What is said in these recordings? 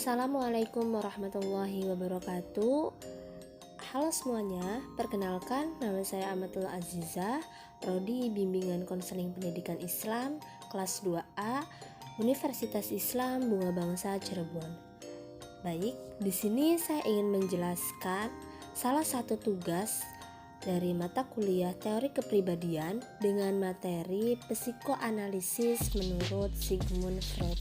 Assalamualaikum warahmatullahi wabarakatuh. Halo semuanya, perkenalkan nama saya Amatullah Aziza, Prodi Bimbingan Konseling Pendidikan Islam, kelas 2A, Universitas Islam Bunga Bangsa Cirebon. Baik, di sini saya ingin menjelaskan salah satu tugas dari mata kuliah Teori Kepribadian dengan materi psikoanalisis menurut Sigmund Freud.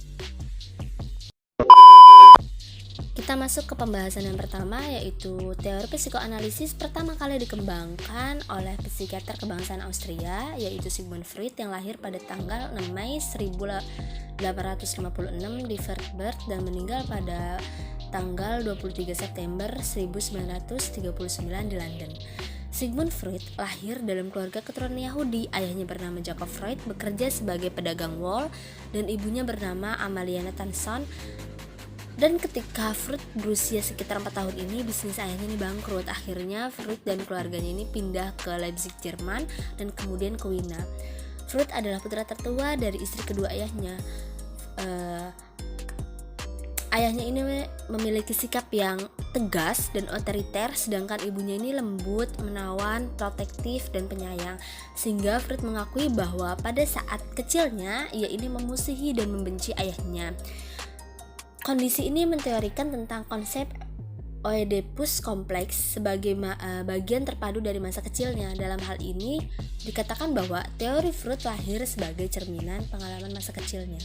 Kita masuk ke pembahasan yang pertama, yaitu teori psikoanalisis pertama kali dikembangkan oleh psikiater kebangsaan Austria, yaitu Sigmund Freud, yang lahir pada tanggal 6 Mei 1856 di Freiburg dan meninggal pada tanggal 23 September 1939 di London. Sigmund Freud lahir dalam keluarga keturunan Yahudi. Ayahnya bernama Jacob Freud, bekerja sebagai pedagang wol, dan ibunya bernama Amalia Nathanson. Dan ketika Freud berusia sekitar 4 tahun ini, bisnis ayahnya ini bangkrut. Akhirnya Freud dan keluarganya ini pindah ke Leipzig, Jerman, dan kemudian ke Wina. Freud adalah putra tertua dari istri kedua ayahnya. Ayahnya ini memiliki sikap yang tegas dan otoriter, sedangkan ibunya ini lembut, menawan, protektif, dan penyayang. Sehingga Freud mengakui bahwa pada saat kecilnya ia ini memusuhi dan membenci ayahnya. Kondisi ini menteorikan tentang konsep Oedipus kompleks sebagai bagian terpadu dari masa kecilnya. Dalam hal ini dikatakan bahwa teori Freud lahir sebagai cerminan pengalaman masa kecilnya.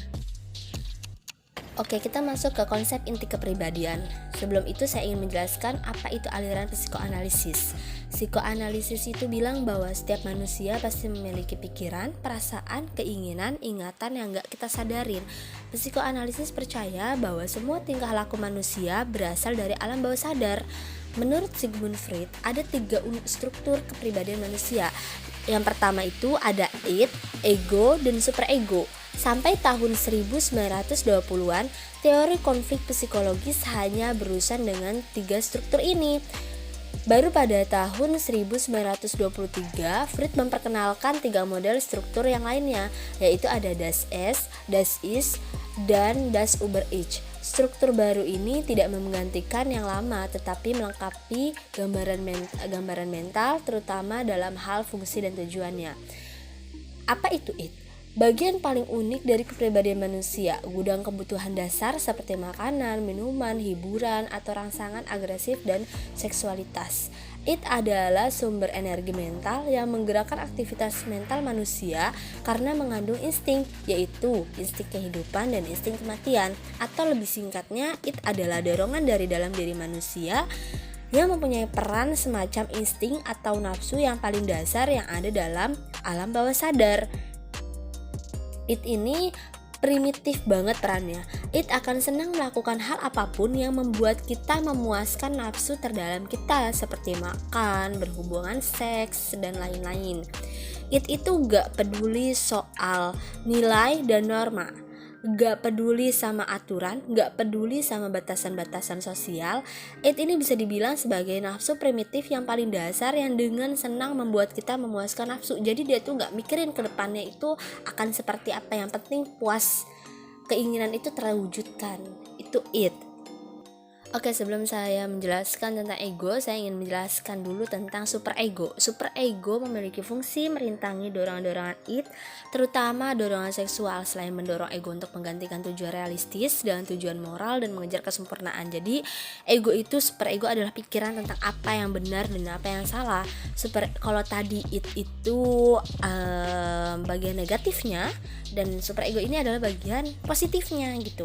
Oke, kita masuk ke konsep inti kepribadian. Sebelum itu saya ingin menjelaskan apa itu aliran psikoanalisis. Psikoanalisis itu bilang bahwa setiap manusia pasti memiliki pikiran, perasaan, keinginan, ingatan yang gak kita sadarin. Psikoanalisis percaya bahwa semua tingkah laku manusia berasal dari alam bawah sadar. Menurut Sigmund Freud, ada 3 unit struktur kepribadian manusia. Yang pertama itu ada id, ego, dan superego. Sampai tahun 1920-an, teori konflik psikologis hanya berurusan dengan 3 struktur ini. Baru pada tahun 1923, Freud memperkenalkan 3 model struktur yang lainnya, yaitu ada Das Es, Das Ist, dan Das Über-Ich. Struktur baru ini tidak menggantikan yang lama, tetapi melengkapi gambaran mental, terutama dalam hal fungsi dan tujuannya. Apa itu id? Bagian paling unik dari kepribadian manusia, gudang kebutuhan dasar seperti makanan, minuman, hiburan, atau rangsangan agresif dan seksualitas. Id adalah sumber energi mental yang menggerakkan aktivitas mental manusia karena mengandung insting, yaitu insting kehidupan dan insting kematian. Atau lebih singkatnya, id adalah dorongan dari dalam diri manusia yang mempunyai peran semacam insting atau nafsu yang paling dasar yang ada dalam alam bawah sadar. Id ini primitif banget perannya. Id akan senang melakukan hal apapun yang membuat kita memuaskan nafsu terdalam kita, seperti makan, berhubungan seks, dan lain-lain. Id itu gak peduli soal nilai dan norma, gak peduli sama aturan, gak peduli sama batasan-batasan sosial. Id ini bisa dibilang sebagai nafsu primitif yang paling dasar yang dengan senang membuat kita memuaskan nafsu. Jadi dia tuh gak mikirin ke depannya itu akan seperti apa, yang penting puas, keinginan itu terwujudkan. Itu id. Oke, sebelum saya menjelaskan tentang ego, saya ingin menjelaskan dulu tentang superego. Superego memiliki fungsi merintangi dorongan-dorongan id, terutama dorongan seksual, selain mendorong ego untuk menggantikan tujuan realistis dengan tujuan moral dan mengejar kesempurnaan. Jadi, superego adalah pikiran tentang apa yang benar dan apa yang salah. Kalau tadi id itu bagian negatifnya, dan superego ini adalah bagian positifnya gitu.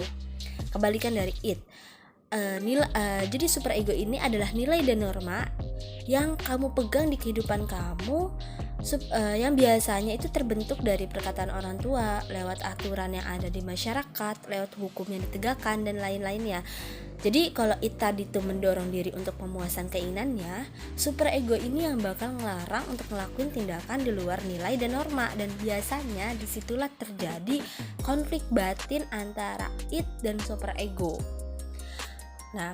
Kebalikan dari id. Jadi superego ini adalah nilai dan norma yang kamu pegang di kehidupan kamu, yang biasanya itu terbentuk dari perkataan orang tua, lewat aturan yang ada di masyarakat, lewat hukum yang ditegakkan, dan lain-lainnya. Jadi kalau tadi itu mendorong diri untuk pemuasan keinginannya, superego ini yang bakal ngelarang untuk ngelakuin tindakan di luar nilai dan norma, dan biasanya disitulah terjadi konflik batin antara id dan superego. Nah,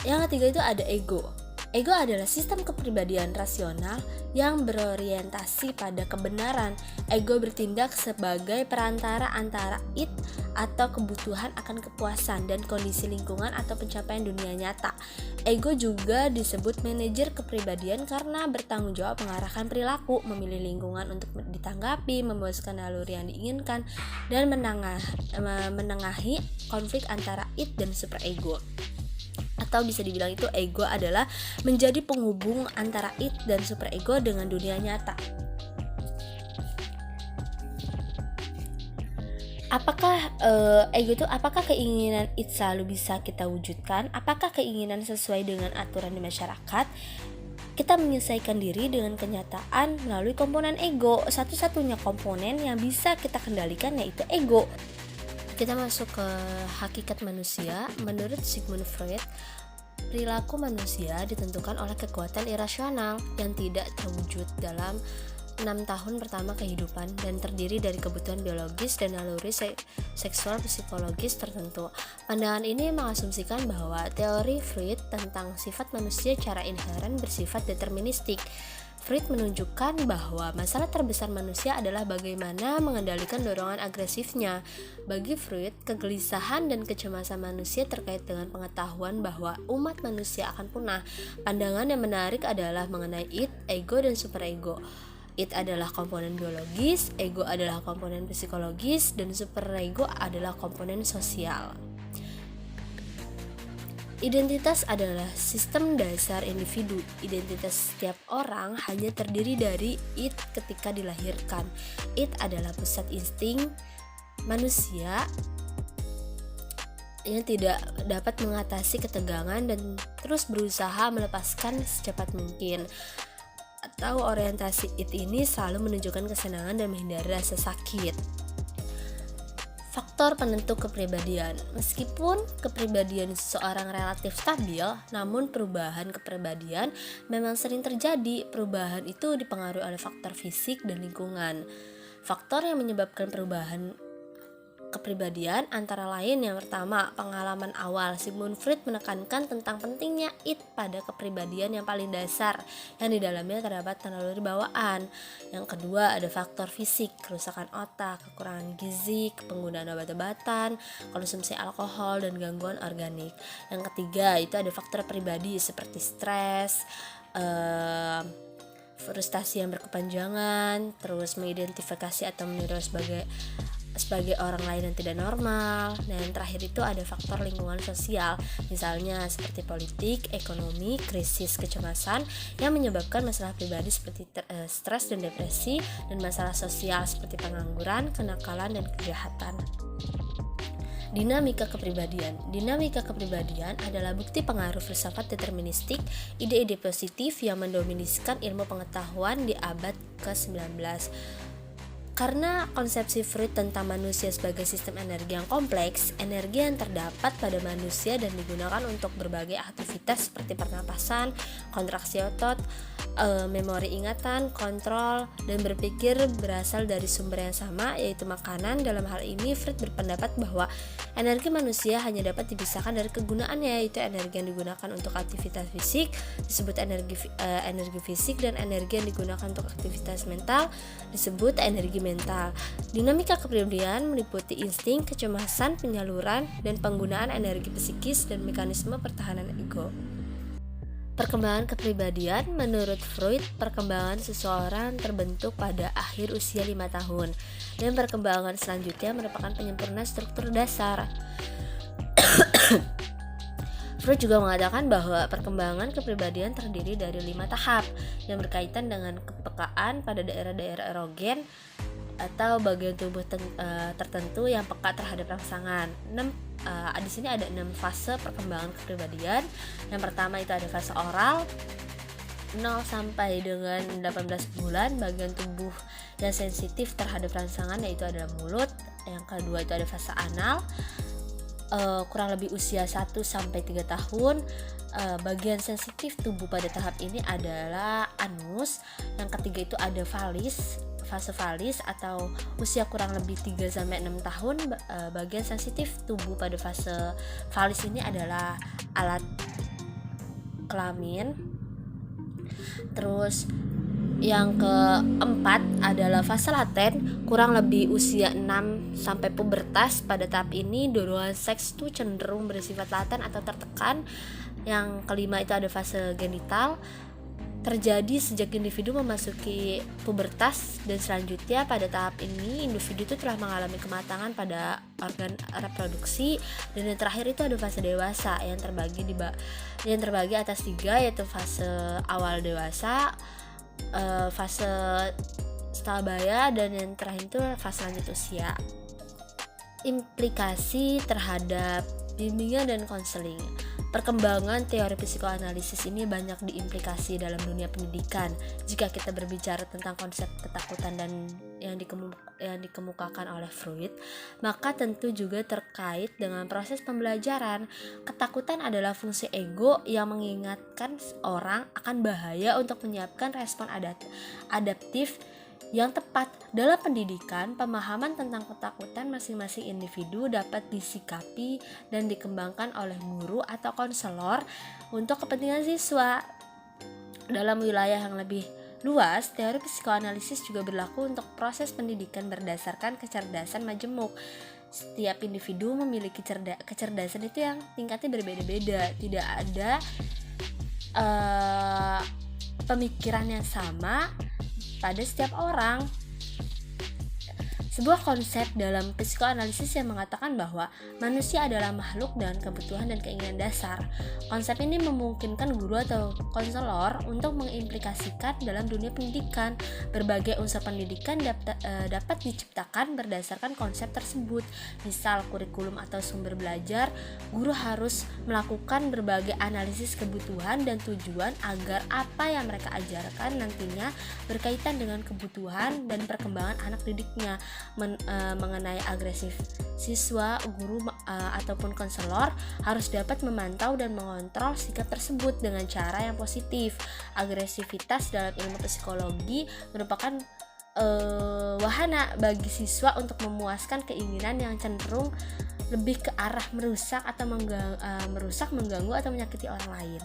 yang ketiga itu ada ego. Ego adalah sistem kepribadian rasional yang berorientasi pada kebenaran. Ego bertindak sebagai perantara antara id atau kebutuhan akan kepuasan dan kondisi lingkungan atau pencapaian dunia nyata. Ego juga disebut manajer kepribadian karena bertanggung jawab mengarahkan perilaku, memilih lingkungan untuk ditanggapi, memuaskan naluri yang diinginkan, dan menengahi konflik antara id dan superego. Atau bisa dibilang itu ego adalah menjadi penghubung antara id dan superego dengan dunia nyata. Apakah keinginan id selalu bisa kita wujudkan? Apakah keinginan sesuai dengan aturan di masyarakat? Kita menyesuaikan diri dengan kenyataan melalui komponen ego. Satu-satunya komponen yang bisa kita kendalikan yaitu ego. Kita masuk ke hakikat manusia. Menurut Sigmund Freud, perilaku manusia ditentukan oleh kekuatan irasional yang tidak terwujud dalam 6 tahun pertama kehidupan dan terdiri dari kebutuhan biologis dan naluri seksual psikologis tertentu. Pandangan ini mengasumsikan bahwa teori Freud tentang sifat manusia secara inheren bersifat deterministik. Freud menunjukkan bahwa masalah terbesar manusia adalah bagaimana mengendalikan dorongan agresifnya. Bagi Freud, kegelisahan dan kecemasan manusia terkait dengan pengetahuan bahwa umat manusia akan punah. Pandangan yang menarik adalah mengenai id, ego, dan superego. Id adalah komponen biologis, ego adalah komponen psikologis, dan superego adalah komponen sosial. Identitas adalah sistem dasar individu. Identitas setiap orang hanya terdiri dari id ketika dilahirkan. Id adalah pusat insting manusia yang tidak dapat mengatasi ketegangan dan terus berusaha melepaskan secepat mungkin. Atau orientasi id ini selalu menunjukkan kesenangan dan menghindari rasa sakit. Faktor penentu kepribadian. Meskipun kepribadian seseorang relatif stabil, namun perubahan kepribadian memang sering terjadi. Perubahan itu dipengaruhi oleh faktor fisik dan lingkungan. Faktor yang menyebabkan perubahan kepribadian antara lain yang pertama, pengalaman awal. Sigmund Freud menekankan tentang pentingnya id pada kepribadian yang paling dasar yang di dalamnya terdapat naluri bawaan. Yang kedua, ada faktor fisik, kerusakan otak, kekurangan gizi, penggunaan obat-obatan, konsumsi alkohol, dan gangguan organik. Yang ketiga, itu ada faktor pribadi seperti stres, frustasi yang berkepanjangan, terus mengidentifikasi atau meniru sebagai orang lain yang tidak normal. Dan yang terakhir itu ada faktor lingkungan sosial, misalnya seperti politik, ekonomi, krisis kecemasan yang menyebabkan masalah pribadi seperti stres dan depresi, dan masalah sosial seperti pengangguran, kenakalan, dan kejahatan. Dinamika kepribadian. Dinamika kepribadian adalah bukti pengaruh filsafat deterministik, ide-ide positif yang mendominasikan ilmu pengetahuan di abad ke-19. Karena konsepsi Freud tentang manusia sebagai sistem energi yang kompleks, energi yang terdapat pada manusia dan digunakan untuk berbagai aktivitas seperti pernapasan, kontraksi otot, memori ingatan, kontrol, dan berpikir berasal dari sumber yang sama, yaitu makanan. Dalam hal ini, Freud berpendapat bahwa energi manusia hanya dapat dipisahkan dari kegunaannya, yaitu energi yang digunakan untuk aktivitas fisik disebut energi fisik, dan energi yang digunakan untuk aktivitas mental disebut energi mental. Dinamika kepribadian meliputi insting, kecemasan, penyaluran, dan penggunaan energi psikis dan mekanisme pertahanan ego. Perkembangan kepribadian. Menurut Freud, perkembangan seseorang terbentuk pada akhir usia 5 tahun, dan perkembangan selanjutnya merupakan penyempurnaan struktur dasar. Freud juga mengatakan bahwa perkembangan kepribadian terdiri dari 5 tahap yang berkaitan dengan kepekaan pada daerah-daerah erogen atau bagian tubuh tertentu yang peka terhadap rangsangan. Di sini ada 6 fase perkembangan kepribadian. Yang pertama itu ada fase oral, 0 sampai dengan 18 bulan, bagian tubuh yang sensitif terhadap rangsangan yaitu adalah mulut. Yang kedua itu ada fase anal, kurang lebih usia 1 sampai 3 tahun. Bagian sensitif tubuh pada tahap ini adalah anus. Yang ketiga itu ada fase valis atau usia kurang lebih 3 sampai 6 tahun. Bagian sensitif tubuh pada fase valis ini adalah alat kelamin. Terus yang keempat adalah fase laten, kurang lebih usia 6 sampai pubertas. Pada tahap ini dorongan seks tuh cenderung bersifat laten atau tertekan. Yang kelima itu ada fase genital, terjadi sejak individu memasuki pubertas, dan selanjutnya pada tahap ini individu itu telah mengalami kematangan pada organ reproduksi. Dan yang terakhir itu ada fase dewasa yang terbagi atas 3, yaitu fase awal dewasa, fase stabaya, dan yang terakhir itu fase lanjut usia. Implikasi terhadap bimbingan dan konseling. Perkembangan teori psikoanalisis ini banyak diimplikasi dalam dunia pendidikan. Jika kita berbicara tentang konsep ketakutan dan yang dikemukakan oleh Freud, maka tentu juga terkait dengan proses pembelajaran. Ketakutan adalah fungsi ego yang mengingatkan orang akan bahaya untuk menyiapkan respon adaptif yang tepat. Dalam pendidikan, pemahaman tentang ketakutan masing-masing individu dapat disikapi dan dikembangkan oleh guru atau konselor untuk kepentingan siswa. Dalam wilayah yang lebih luas, teori psikoanalisis juga berlaku untuk proses pendidikan berdasarkan kecerdasan majemuk. Setiap individu memiliki kecerdasan itu yang tingkatnya berbeda-beda. Tidak ada pemikiran yang sama pada setiap orang. Sebuah konsep dalam psikoanalisis yang mengatakan bahwa manusia adalah makhluk dengan kebutuhan dan keinginan dasar. Konsep ini memungkinkan guru atau konselor untuk mengimplikasikan dalam dunia pendidikan. Berbagai unsur pendidikan dapat diciptakan berdasarkan konsep tersebut. Misal kurikulum atau sumber belajar, guru harus melakukan berbagai analisis kebutuhan dan tujuan agar apa yang mereka ajarkan nantinya berkaitan dengan kebutuhan dan perkembangan anak didiknya. Mengenai agresif siswa, guru ataupun konselor harus dapat memantau dan mengontrol sikap tersebut dengan cara yang positif. Agresivitas dalam ilmu psikologi merupakan wahana bagi siswa untuk memuaskan keinginan yang cenderung lebih ke arah merusak, mengganggu atau menyakiti orang lain.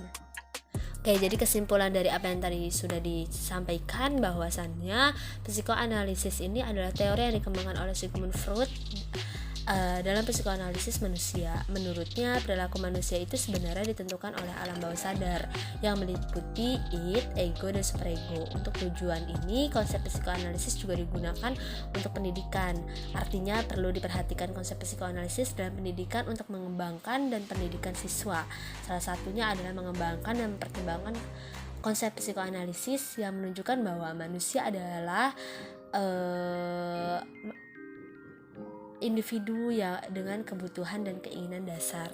Oke, jadi kesimpulan dari apa yang tadi sudah disampaikan bahwasannya psikoanalisis ini adalah teori yang dikembangkan oleh Sigmund Freud dalam psikoanalisis manusia. Menurutnya, perilaku manusia itu sebenarnya ditentukan oleh alam bawah sadar yang meliputi id, ego, dan superego. Untuk tujuan ini, konsep psikoanalisis juga digunakan untuk pendidikan. Artinya, perlu diperhatikan konsep psikoanalisis dalam pendidikan untuk mengembangkan dan pendidikan siswa. Salah satunya adalah mengembangkan dan mempertimbangkan konsep psikoanalisis yang menunjukkan bahwa manusia adalah individu ya dengan kebutuhan dan keinginan dasar.